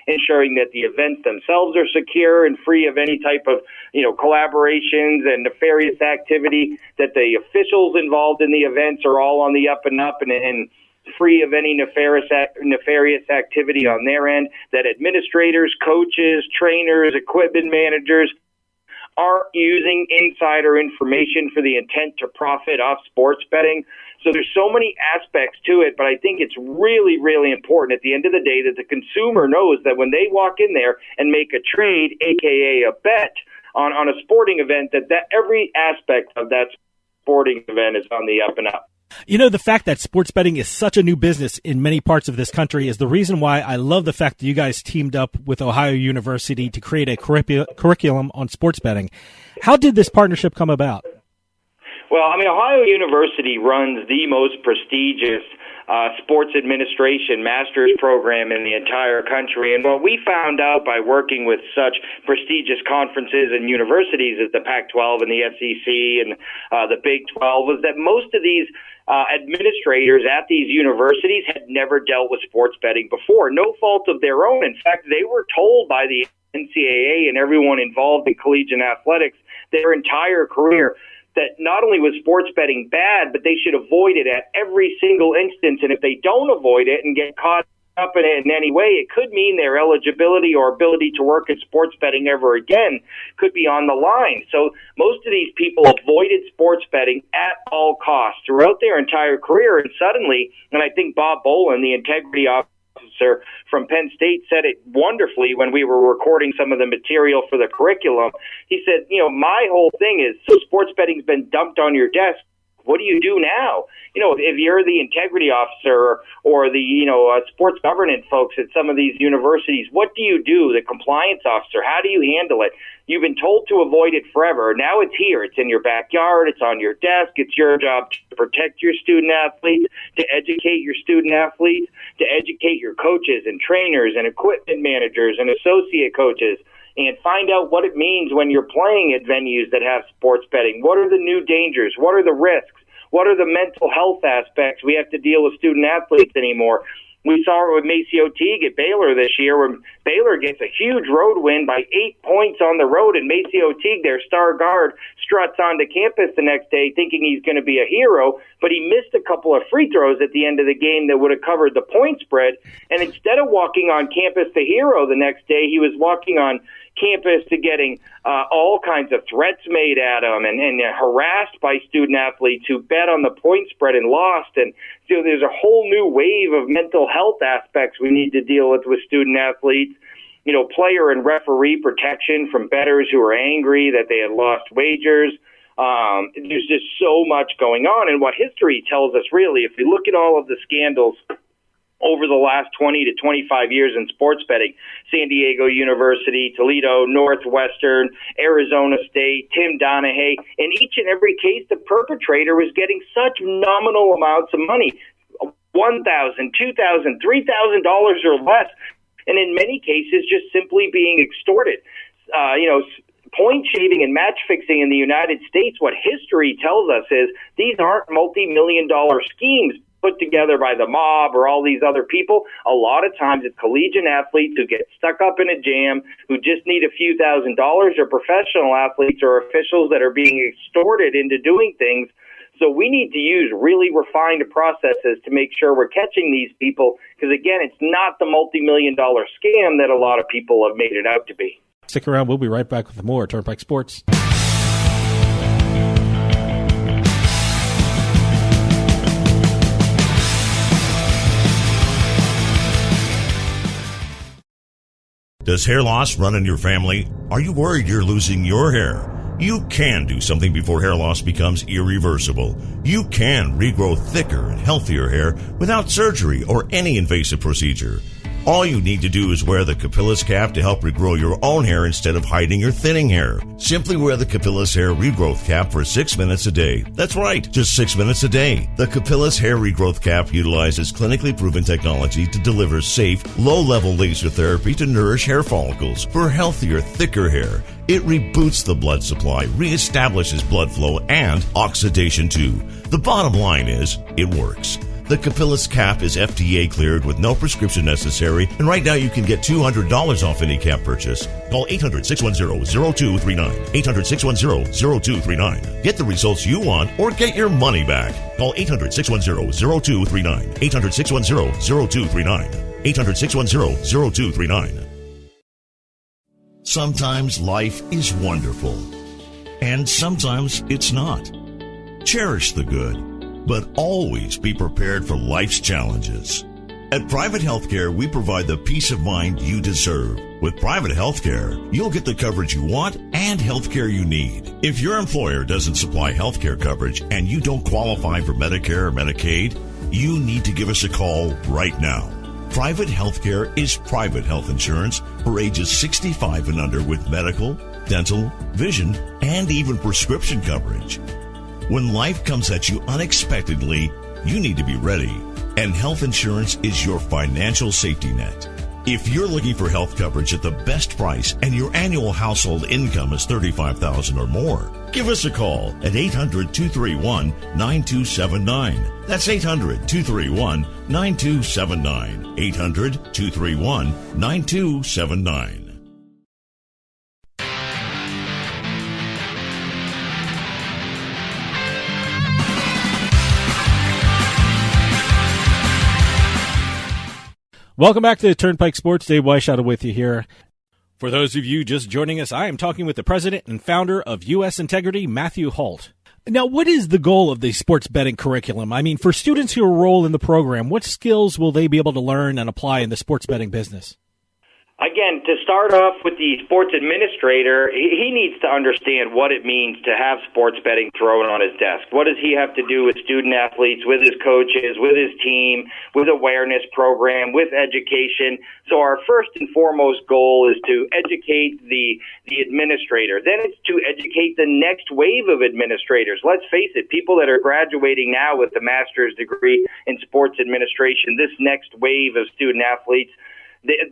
ensuring that the events themselves are secure and free of any type of, collaborations and nefarious activity, that the officials involved in the events are all on the up and up and free of any nefarious activity on their end, that administrators, coaches, trainers, equipment managers aren't using insider information for the intent to profit off sports betting. So there's so many aspects to it, but I think it's really, really important at the end of the day that the consumer knows that when they walk in there and make a trade, aka a bet, on a sporting event, that every aspect of that sporting event is on the up and up. You know, the fact that sports betting is such a new business in many parts of this country is the reason why I love the fact that you guys teamed up with Ohio University to create a curriculum on sports betting. How did this partnership come about? Well, I mean, Ohio University runs the most prestigious sports administration master's program in the entire country. And what we found out by working with such prestigious conferences and universities as the Pac-12 and the SEC and the Big 12 was that most of these administrators at these universities had never dealt with sports betting before. No fault of their own. In fact, they were told by the NCAA and everyone involved in collegiate athletics their entire career that not only was sports betting bad, but they should avoid it at every single instance. And if they don't avoid it and get caught up in it in any way, it could mean their eligibility or ability to work in sports betting ever again could be on the line. So most of these people avoided sports betting at all costs throughout their entire career. And suddenly, and I think Bob Bolin, the integrity officer from Penn State, said it wonderfully when we were recording some of the material for the curriculum. He said, you know, my whole thing is, so sports betting's been dumped on your desk. What do you do now? You know, if you're the integrity officer or the, sports governance folks at some of these universities, what do you do? The compliance officer, how do you handle it? You've been told to avoid it forever. Now it's here. It's in your backyard. It's on your desk. It's your job to protect your student athletes, to educate your student athletes, to educate your coaches and trainers and equipment managers and associate coaches, and find out what it means when you're playing at venues that have sports betting. What are the new dangers? What are the risks? What are the mental health aspects? We have to deal with student athletes anymore. We saw it with Maceo Teague at Baylor this year, where Baylor gets a huge road win by 8 points on the road, and Maceo Teague, their star guard, struts onto campus the next day thinking he's going to be a hero, but he missed a couple of free throws at the end of the game that would have covered the point spread. And instead of walking on campus the hero the next day, he was walking on campus to getting all kinds of threats made at him and harassed by student athletes who bet on the point spread and lost. And so there's a whole new wave of mental health aspects we need to deal with student athletes. You know, player and referee protection from bettors who are angry that they had lost wagers. There's just so much going on. And what history tells us, really, if you look at all of the scandals over the last 20 to 25 years in sports betting, San Diego University, Toledo, Northwestern, Arizona State, Tim Donahue, in each and every case, the perpetrator was getting such nominal amounts of money, $1,000, $2,000, $3,000 or less, and in many cases just simply being extorted. Point shaving and match fixing in the United States, what history tells us is these aren't multi-million-dollar schemes put together by the mob or all these other people. A lot of times it's collegiate athletes who get stuck up in a jam, who just need a few $1,000s, or professional athletes or officials that are being extorted into doing things. So we need to use really refined processes to make sure we're catching these people, because, again, it's not the multi-million-dollar scam that a lot of people have made it out to be. Stick around. We'll be right back with more Turnpike Sports. Does hair loss run in your family? Are you worried you're losing your hair? You can do something before hair loss becomes irreversible. You can regrow thicker and healthier hair without surgery or any invasive procedure. All you need to do is wear the Capillus cap to help regrow your own hair instead of hiding your thinning hair. Simply wear the Capillus hair regrowth cap for 6 minutes a day. That's right, just 6 minutes a day. The Capillus hair regrowth cap utilizes clinically proven technology to deliver safe, low-level laser therapy to nourish hair follicles for healthier, thicker hair. It reboots the blood supply, reestablishes blood flow, and oxidation too. The bottom line is, it works. The Capillus cap is FDA cleared with no prescription necessary, and right now you can get $200 off any cap purchase. Call 800-610-0239. 800-610-0239. Get the results you want or get your money back. Call 800-610-0239. 800-610-0239. 800-610-0239. Sometimes life is wonderful. and sometimes it's not. Cherish the good, but always be prepared for life's challenges. At Private Healthcare, we provide the peace of mind you deserve. With Private Healthcare, you'll get the coverage you want and healthcare you need. If your employer doesn't supply healthcare coverage and you don't qualify for Medicare or Medicaid, you need to give us a call right now. Private Healthcare is private health insurance for ages 65 and under with medical, dental, vision, and even prescription coverage. When life comes at you unexpectedly, you need to be ready. And health insurance is your financial safety net. If you're looking for health coverage at the best price and your annual household income is $35,000 or more, give us a call at 800-231-9279. That's 800-231-9279. 800-231-9279. Welcome back to Turnpike Sports. Dave Weishaupt with you here. For those of you just joining us, I am talking with the president and founder of U.S. Integrity, Matthew Holt. Now, what is the goal of the sports betting curriculum? I mean, for students who enroll in the program, what skills will they be able to learn and apply in the sports betting business? Again, to start off with the sports administrator, he needs to understand what it means to have sports betting thrown on his desk. What does he have to do with student athletes, with his coaches, with his team, with awareness program, with education? So our first and foremost goal is to educate the administrator. Then it's to educate the next wave of administrators. Let's face it, people that are graduating now with a master's degree in sports administration, this next wave of student athletes,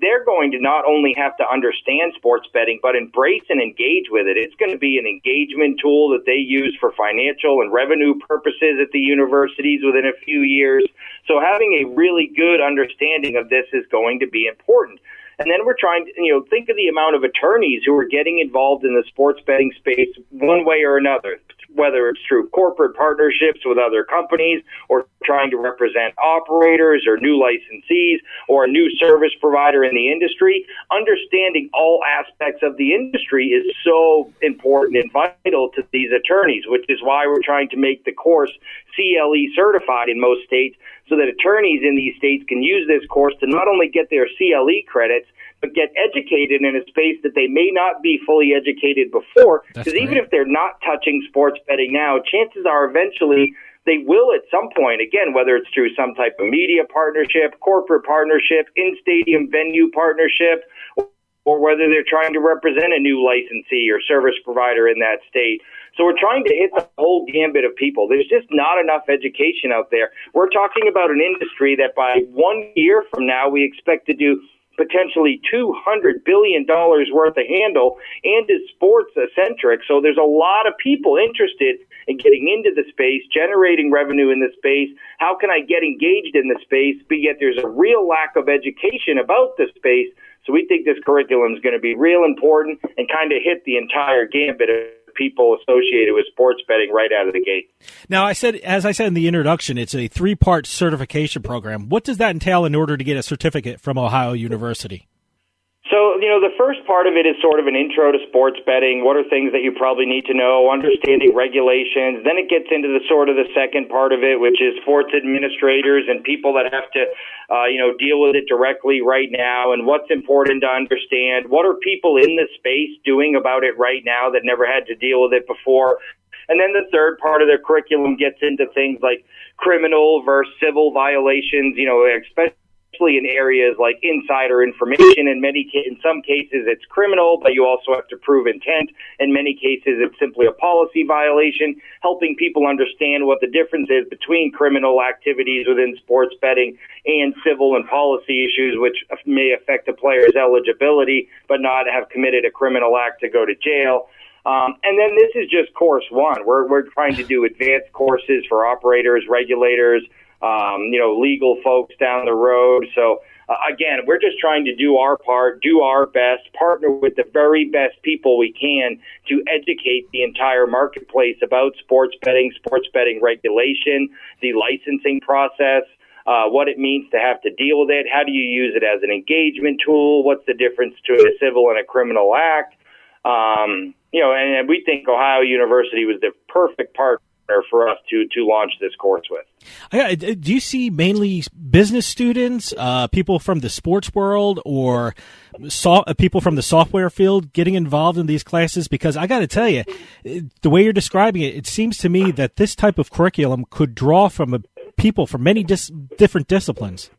they're going to not only have to understand sports betting, but embrace and engage with it. It's going to be an engagement tool that they use for financial and revenue purposes at the universities within a few years. So having a really good understanding of this is going to be important. And then we're trying to, think of the amount of attorneys who are getting involved in the sports betting space one way or another, whether it's through corporate partnerships with other companies or trying to represent operators or new licensees or a new service provider in the industry. Understanding all aspects of the industry is so important and vital to these attorneys, which is why we're trying to make the course CLE certified in most states so that attorneys in these states can use this course to not only get their CLE credits, but get educated in a space that they may not be fully educated before. Because even if they're not touching sports betting now, chances are eventually they will at some point, again, whether it's through some type of media partnership, corporate partnership, in-stadium venue partnership, or whether they're trying to represent a new licensee or service provider in that state. So we're trying to hit the whole gambit of people. There's just not enough education out there. We're talking about an industry that by 1 year from now, we expect to do potentially $200 billion worth of handle and is sports-centric. So there's a lot of people interested in getting into the space, generating revenue in the space. How can I get engaged in the space? But yet there's a real lack of education about the space. So we think this curriculum is going to be real important and kind of hit the entire gambit of people associated with sports betting right out of the gate. Now, as I said in the introduction, it's a 3-part certification program. What does that entail in order to get a certificate from Ohio University? So, the first part of it is sort of an intro to sports betting. What are things that you probably need to know, understanding regulations. Then it gets into the second part of it, which is sports administrators and people that have to, deal with it directly right now, and what's important to understand. What are people in the space doing about it right now that never had to deal with it before? And then the third part of their curriculum gets into things like criminal versus civil violations, especially in areas like insider information. In some cases, it's criminal, but you also have to prove intent. In many cases, it's simply a policy violation, helping people understand what the difference is between criminal activities within sports betting and civil and policy issues, which may affect a player's eligibility, but not have committed a criminal act to go to jail. And then this is just course one. We're trying to do advanced courses for operators, regulators, legal folks down the road. So, again, we're just trying to do our part, do our best, partner with the very best people we can to educate the entire marketplace about sports betting regulation, the licensing process, what it means to have to deal with it. How do you use it as an engagement tool? What's the difference to a civil and a criminal act? and we think Ohio University was the perfect partner for us to launch this course with. Do you see mainly business students, people from the sports world, or people from the software field getting involved in these classes? Because I got to tell you, the way you're describing it, it seems to me that this type of curriculum could draw from people from many different disciplines.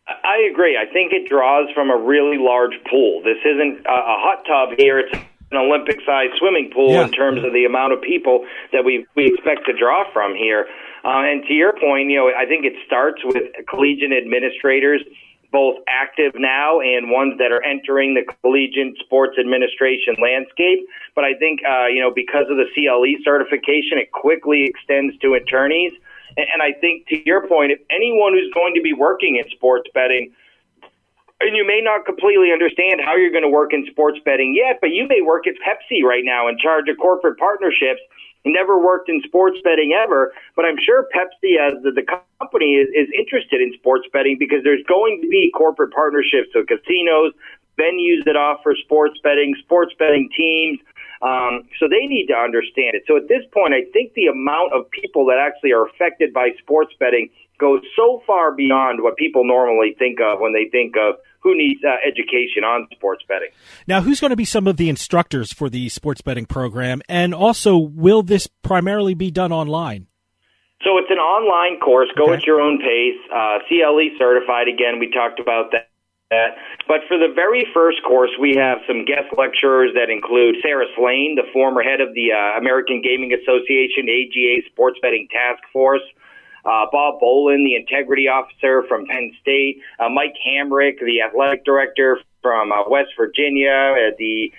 I agree. I think it draws from a really large pool. This isn't a hot tub here. It's an Olympic-sized swimming pool in terms of the amount of people that we expect to draw from here. And to your point, I think it starts with collegiate administrators, both active now and ones that are entering the collegiate sports administration landscape. But I think, because of the CLE certification, it quickly extends to attorneys. And I think, to your point, if anyone who's going to be working in sports betting, and you may not completely understand how you're going to work in sports betting yet, but you may work at Pepsi right now in charge of corporate partnerships, never worked in sports betting ever, but I'm sure Pepsi as the company is interested in sports betting because there's going to be corporate partnerships with casinos, venues that offer sports betting teams, so they need to understand it. So at this point, I think the amount of people that actually are affected by sports betting goes so far beyond what people normally think of when they think of who needs education on sports betting. Now, who's going to be some of the instructors for the sports betting program? And also, will this primarily be done online? So it's an online course. Go at your own pace. CLE certified. Again, we talked about that. But for the very first course, we have some guest lecturers that include Sarah Slane, the former head of the American Gaming Association, AGA Sports Betting Task Force, Bob Bolin, the integrity officer from Penn State, Mike Hamrick, the athletic director from West Virginia, the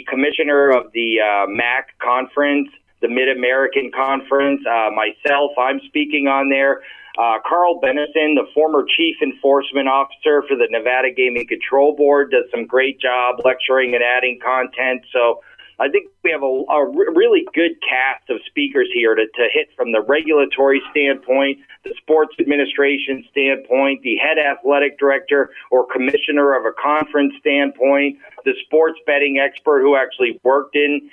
commissioner of the MAC conference, the Mid-American Conference, myself, I'm speaking on there. Carl Benison, the former chief enforcement officer for the Nevada Gaming Control Board, does some great job lecturing and adding content. So I think we have a really good cast of speakers here to hit from the regulatory standpoint, the sports administration standpoint, the head athletic director or commissioner of a conference standpoint, the sports betting expert who actually worked in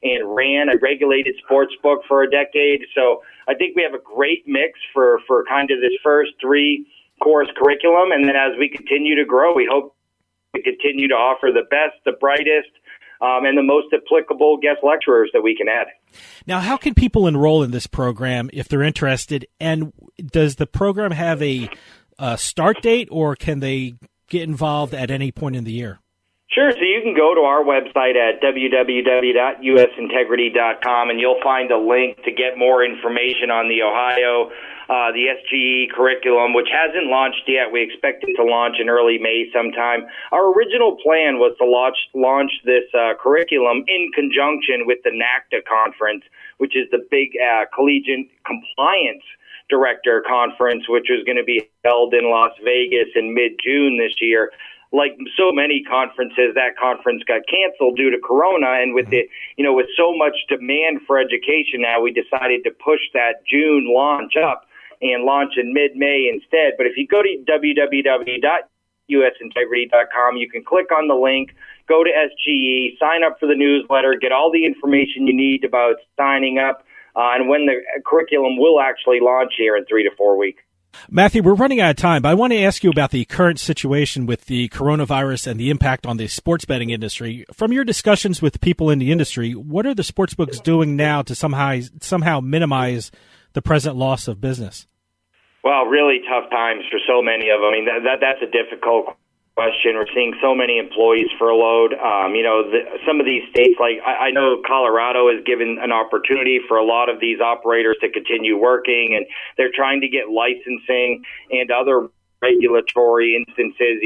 and ran a regulated sports book for a decade. So I think we have a great mix for kind of this first 3-course curriculum. And then as we continue to grow, we hope to continue to offer the best, the brightest, and the most applicable guest lecturers that we can add. Now, how can people enroll in this program if they're interested? And does the program have a start date, or can they get involved at any point in the year? Sure. So you can go to our website at www.usintegrity.com, and you'll find a link to get more information on the Ohio, the SGE curriculum, which hasn't launched yet. We expect it to launch in early May sometime. Our original plan was to launch this curriculum in conjunction with the NACDA conference, which is the big collegiate compliance director conference, which was going to be held in Las Vegas in mid-June this year. Like so many conferences, that conference got canceled due to Corona, and with with so much demand for education now, we decided to push that June launch up and launch in mid-May instead. But if you go to www.usintegrity.com, you can click on the link, go to SGE, sign up for the newsletter, get all the information you need about signing up, and when the curriculum will actually launch here in 3 to 4 weeks. Matthew, we're running out of time, but I want to ask you about the current situation with the coronavirus and the impact on the sports betting industry. From your discussions with people in the industry, what are the sportsbooks doing now to somehow minimize the present loss of business? Well, really tough times for so many of them. I mean, that's a difficult question. We're seeing so many employees furloughed. Some of these states, like I know Colorado has given an opportunity for a lot of these operators to continue working, and they're trying to get licensing and other regulatory instances,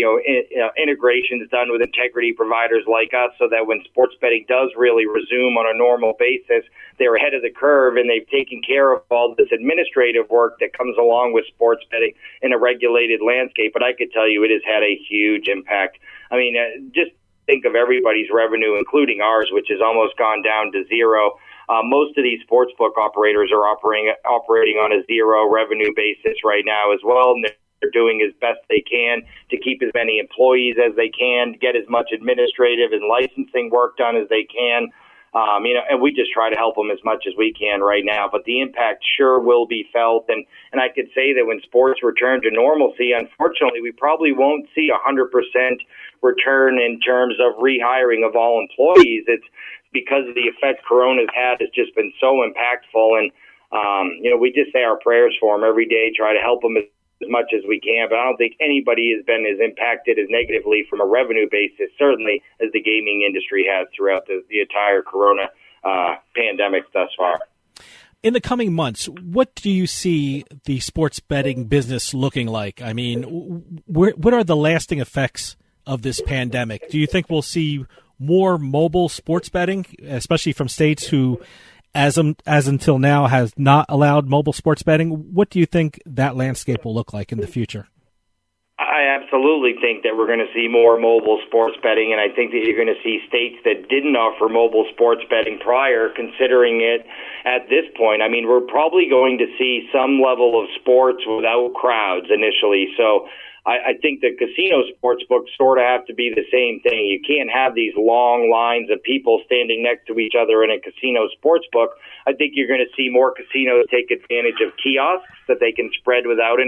integrations done with integrity providers like us, so that when sports betting does really resume on a normal basis, they're ahead of the curve and they've taken care of all this administrative work that comes along with sports betting in a regulated landscape. But I could tell you it has had a huge impact. I mean, just think of everybody's revenue, including ours, which has almost gone down to zero. Most of these sportsbook operators are operating on a zero revenue basis right now as well. And they're doing as best they can to keep as many employees as they can, get as much administrative and licensing work done as they can. And we just try to help them as much as we can right now. But the impact sure will be felt. And I could say that when sports return to normalcy, unfortunately, we probably won't see 100% return in terms of rehiring of all employees. It's because of the effect Corona's had has just been so impactful. And, we just say our prayers for them every day, try to help them as much as we can, but I don't think anybody has been as impacted as negatively from a revenue basis, certainly as the gaming industry has throughout the entire Corona pandemic thus far. In the coming months, what do you see the sports betting business looking like? I mean, what are the lasting effects of this pandemic? Do you think we'll see more mobile sports betting, especially from states who, as until now, has not allowed mobile sports betting? What do you think that landscape will look like in the future? I absolutely think that we're going to see more mobile sports betting, and I think that you're going to see states that didn't offer mobile sports betting prior considering it at this point. I mean, we're probably going to see some level of sports without crowds initially, so I think the casino sports books sort of have to be the same thing. You can't have these long lines of people standing next to each other in a casino sports book. I think you're going to see more casinos take advantage of kiosks that they can spread without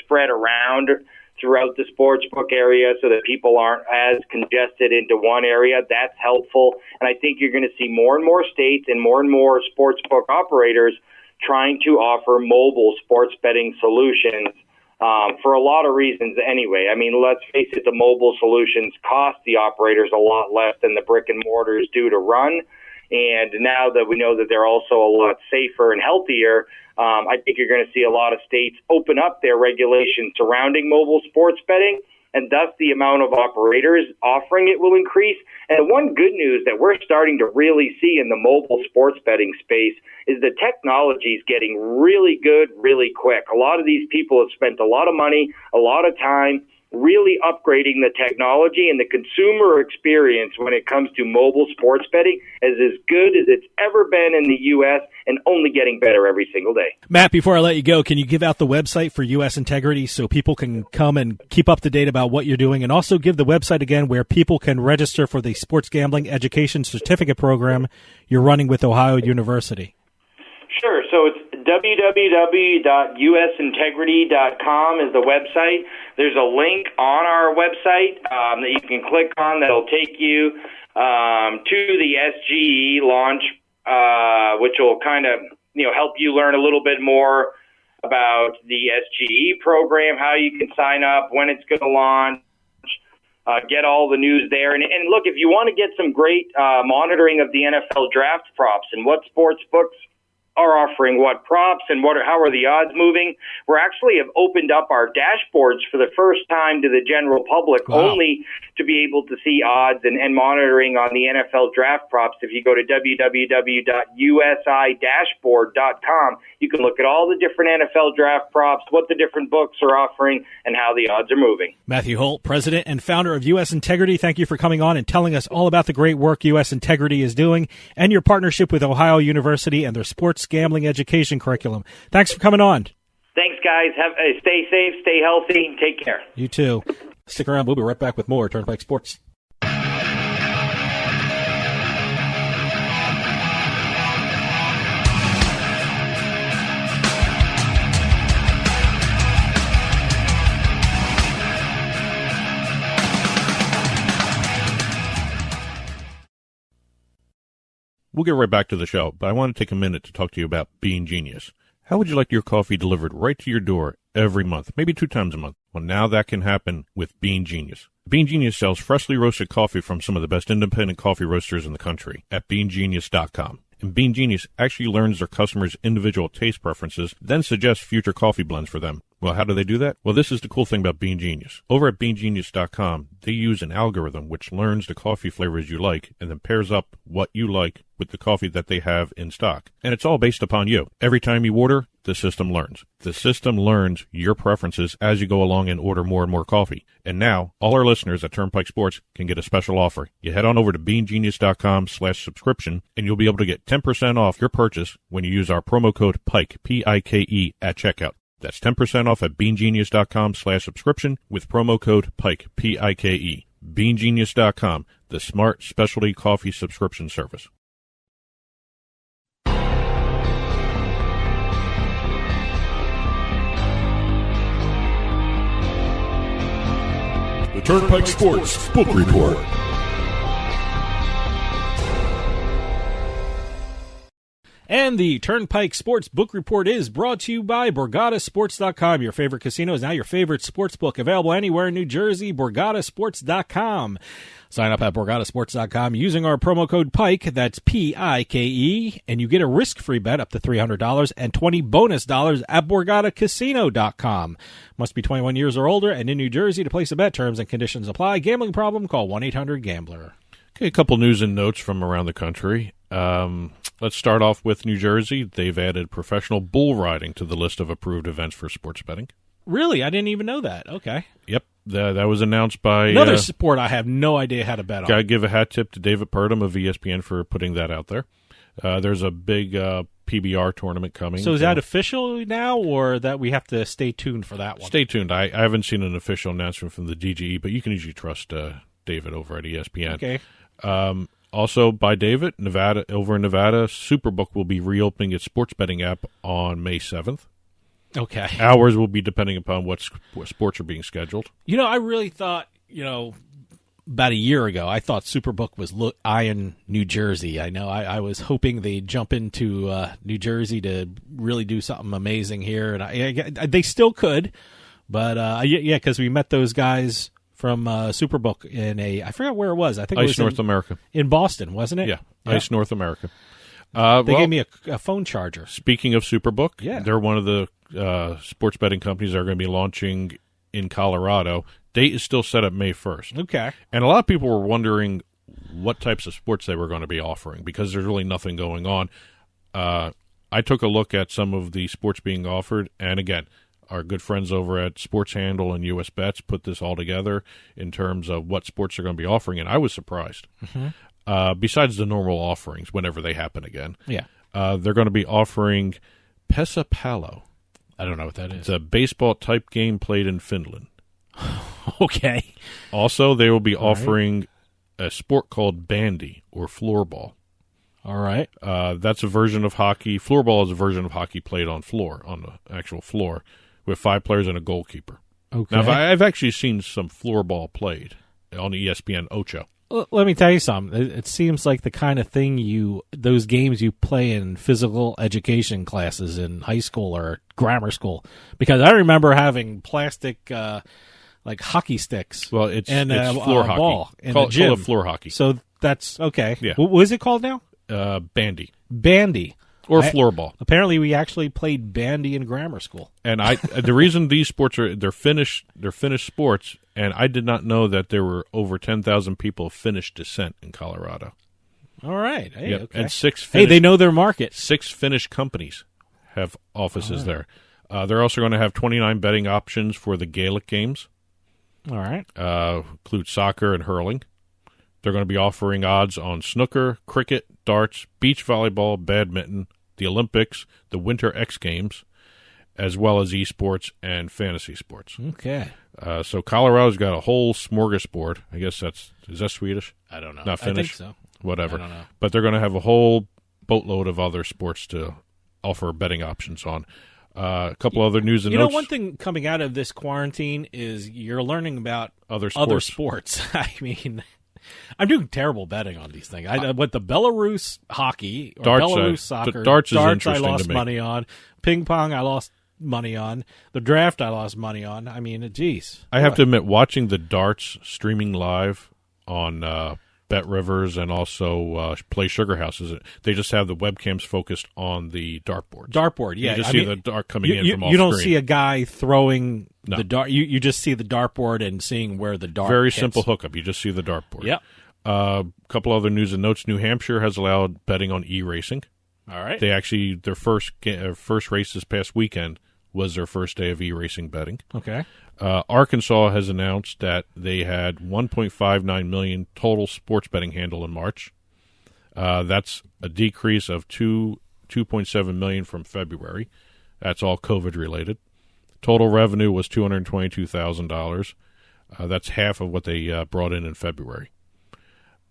spread around throughout the sports book area so that people aren't as congested into one area. That's helpful. And I think you're going to see more and more states and more sports book operators trying to offer mobile sports betting solutions. For a lot of reasons anyway. I mean, let's face it, the mobile solutions cost the operators a lot less than the brick and mortars do to run. And now that we know that they're also a lot safer and healthier, I think you're going to see a lot of states open up their regulations surrounding mobile sports betting, and thus the amount of operators offering it will increase. And one good news that we're starting to really see in the mobile sports betting space is the technology is getting really good, really quick. A lot of these people have spent a lot of money, a lot of time really upgrading the technology, and the consumer experience when it comes to mobile sports betting is as good as it's ever been in the U.S. and only getting better every single day. Matt, before I let you go, can you give out the website for U.S. Integrity so people can come and keep up to date about what you're doing, and also give the website again where people can register for the Sports Gambling Education Certificate Program you're running with Ohio University? Sure. So it's www.usintegrity.com is the website. There's a link on our website that you can click on that'll take you to the SGE launch, which will kind of help you learn a little bit more about the SGE program, how you can sign up, when it's going to launch, get all the news there. And look, if you want to get some great monitoring of the NFL draft props and what sports books are offering what props and how are the odds moving, we're actually have opened up our dashboards for the first time to the general public. Wow. Only to be able to see odds and monitoring on the NFL draft props. If you go to www.usidashboard.com, you can look at all the different NFL draft props, what the different books are offering, and how the odds are moving. Matthew Holt, president and founder of U.S. Integrity, thank you for coming on and telling us all about the great work U.S. Integrity is doing and your partnership with Ohio University and their sports gambling education curriculum. Thanks for coming on. Thanks, guys. Stay safe, stay healthy, take care. You too. Stick around. We'll be right back with more Turnpike Sports. We'll get right back to the show, but I want to take a minute to talk to you about Bean Genius. How would you like your coffee delivered right to your door every month, maybe 2 times a month? Well, now that can happen with Bean Genius. Bean Genius sells freshly roasted coffee from some of the best independent coffee roasters in the country at beangenius.com. And Bean Genius actually learns their customers' individual taste preferences, then suggests future coffee blends for them. Well, how do they do that? Well, this is the cool thing about Bean Genius. Over at beangenius.com, they use an algorithm which learns the coffee flavors you like and then pairs up what you like with the coffee that they have in stock. And it's all based upon you. Every time you order, the system learns. The system learns your preferences as you go along and order more and more coffee. And now, all our listeners at Turnpike Sports can get a special offer. You head on over to beangenius.com/subscription, and you'll be able to get 10% off your purchase when you use our promo code PIKE, P-I-K-E, at checkout. That's 10% off at beangenius.com/subscription with promo code PIKE, P-I-K-E. beangenius.com, the smart specialty coffee subscription service. Turnpike Sports Book Report. And the Turnpike Sports Book Report is brought to you by BorgataSports.com. Your favorite casino is now your favorite sports book. Available anywhere in New Jersey, BorgataSports.com. Sign up at BorgataSports.com using our promo code PIKE, that's P-I-K-E, and you get a risk-free bet up to $300 and $20 bonus at BorgataCasino.com. Must be 21 years or older and in New Jersey to place a bet. Terms and conditions apply. Gambling problem? Call 1-800-GAMBLER. Okay, a couple news and notes from around the country. Let's start off with New Jersey. They've added professional bull riding to the list of approved events for sports betting. Really? I didn't even know that. Okay. Yep, that was announced by... Another sport I have no idea how to bet on. Got to give a hat tip to David Purdom of ESPN for putting that out there. There's a big PBR tournament coming. So is that official now, or that we have to stay tuned for that one? Stay tuned. I haven't seen an official announcement from the DGE, but you can usually trust David over at ESPN. Okay. Also, by David, over in Nevada, Superbook will be reopening its sports betting app on May 7th. Okay. Hours will be depending upon what sports are being scheduled. You know, I really thought, about a year ago, I thought Superbook was eyeing New Jersey. I know I was hoping they'd jump into New Jersey to really do something amazing here, and they still could. But, because we met those guys from Superbook in I forgot where it was. I think it was North America. In Boston, wasn't it? Yeah, Ice North America. They gave me a phone charger. Speaking of Superbook, they're one of the sports betting companies that are going to be launching in Colorado. Date is still set at May 1st. Okay. And a lot of people were wondering what types of sports they were going to be offering because there's really nothing going on. I took a look at some of the sports being offered, and again, our good friends over at Sports Handle and US Bets put this all together in terms of what sports they're going to be offering, and I was surprised. Mm-hmm. Besides the normal offerings, whenever they happen again, they're going to be offering Pesapallo. I don't know what that is. It's a baseball-type game played in Finland. Okay. Also, they will be offering a sport called bandy or floorball. All right. That's a version of hockey. Floorball is a version of hockey played on the actual floor, with 5 players and a goalkeeper. Okay. Now, I've actually seen some floorball played on ESPN Ocho. Let me tell you something. It seems like the kind of thing those games you play in physical education classes in high school or grammar school. Because I remember having plastic, like hockey sticks. Well, it's a floor hockey. Ball in Call the gym. it floor hockey. So that's okay. Yeah. What is it called now? Bandy. Bandy. Or floorball. Apparently, we actually played bandy in grammar school. And the reason these sports they're Finnish sports, and I did not know that there were over 10,000 people of Finnish descent in Colorado. All right. Hey, okay. And 6 they know their market. 6 Finnish companies have offices there. They're also going to have 29 betting options for the Gaelic games. All right. Include soccer and hurling. They're going to be offering odds on snooker, cricket, darts, beach volleyball, badminton, the Olympics, the Winter X Games, as well as eSports and fantasy sports. Okay. So Colorado's got a whole smorgasbord. I guess is that Swedish? I don't know. Not Finnish? I think so. Whatever. I don't know. But they're going to have a whole boatload of other sports to offer betting options on. A couple other news and notes. One thing coming out of this quarantine is you're learning about other sports. I mean, I'm doing terrible betting on these things. I went the Belarus hockey or darts, Belarus soccer. Darts is interesting I lost to me. money on. Ping pong, I lost money on. The draft, I lost money on. I mean, geez. I have to admit, watching the darts streaming live on Bet Rivers and also Play Sugar Houses, they just have the webcams focused on the dartboards. Dartboard, yeah. You just see the dart coming in from off You don't screen. see a guy throwing the dart. You just see the dartboard and seeing where the dart Very hits. simple hookup. You just see the dartboard. Yep. A couple other news and notes. New Hampshire has allowed betting on e-racing. All right. They actually, their first race this past weekend was their first day of e-racing betting. Okay. Arkansas has announced that they had 1.59 million total sports betting handle in March. That's a decrease of 2.7 million from February. That's all COVID related. Total revenue was $222,000. That's half of what they brought in February.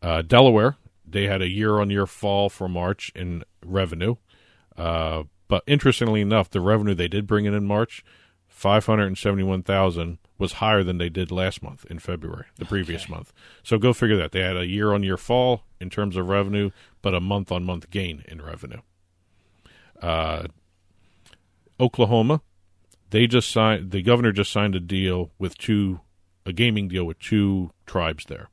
Delaware, they had a year-on-year fall for March in revenue. But interestingly enough, the revenue they did bring in March, $571,000, was higher than they did last month in February, the previous month. So go figure that. They had a year-on-year fall in terms of revenue, but a month-on-month gain in revenue. Oklahoma, the governor just signed a gaming deal with two tribes there.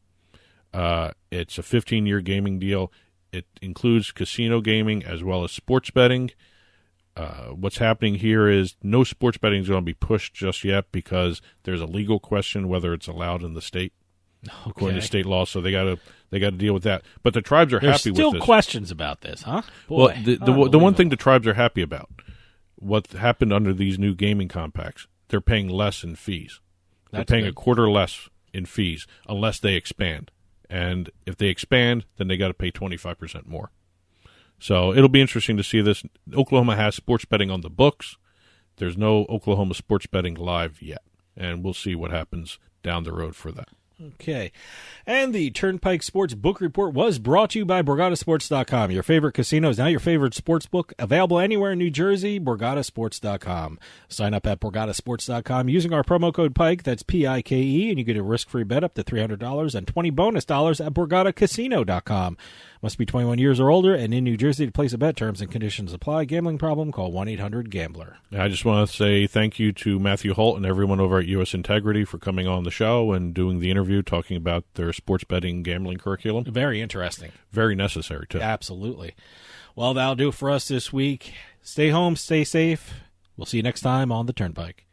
It's a 15-year gaming deal. It includes casino gaming as well as sports betting. What's happening here is no sports betting is going to be pushed just yet because there's a legal question whether it's allowed in the state, according to state law. So they got to deal with that. But the tribes are happy with this. There's still questions about this, huh? Boy, well, the one thing the tribes are happy about, what happened under these new gaming compacts, they're paying less in fees. They're paying a quarter less in fees unless they expand. And if they expand, then they got to pay 25% more. So it'll be interesting to see this. Oklahoma has sports betting on the books. There's no Oklahoma sports betting live yet. And we'll see what happens down the road for that. Okay. And the Turnpike Sports Book Report was brought to you by BorgataSports.com. Your favorite casino is now your favorite sports book. Available anywhere in New Jersey, BorgataSports.com. Sign up at BorgataSports.com using our promo code PIKE, that's P-I-K-E, and you get a risk-free bet up to $300 and 20 bonus dollars at BorgataCasino.com. Must be 21 years or older and in New Jersey to place a bet. Terms and conditions apply. Gambling problem? Call 1-800-GAMBLER. I just want to say thank you to Matthew Holt and everyone over at U.S. Integrity for coming on the show and doing the interview talking about their sports betting gambling curriculum. Very interesting. Very necessary, too. Absolutely. Well, that'll do it for us this week. Stay home, stay safe. We'll see you next time on the Turnpike.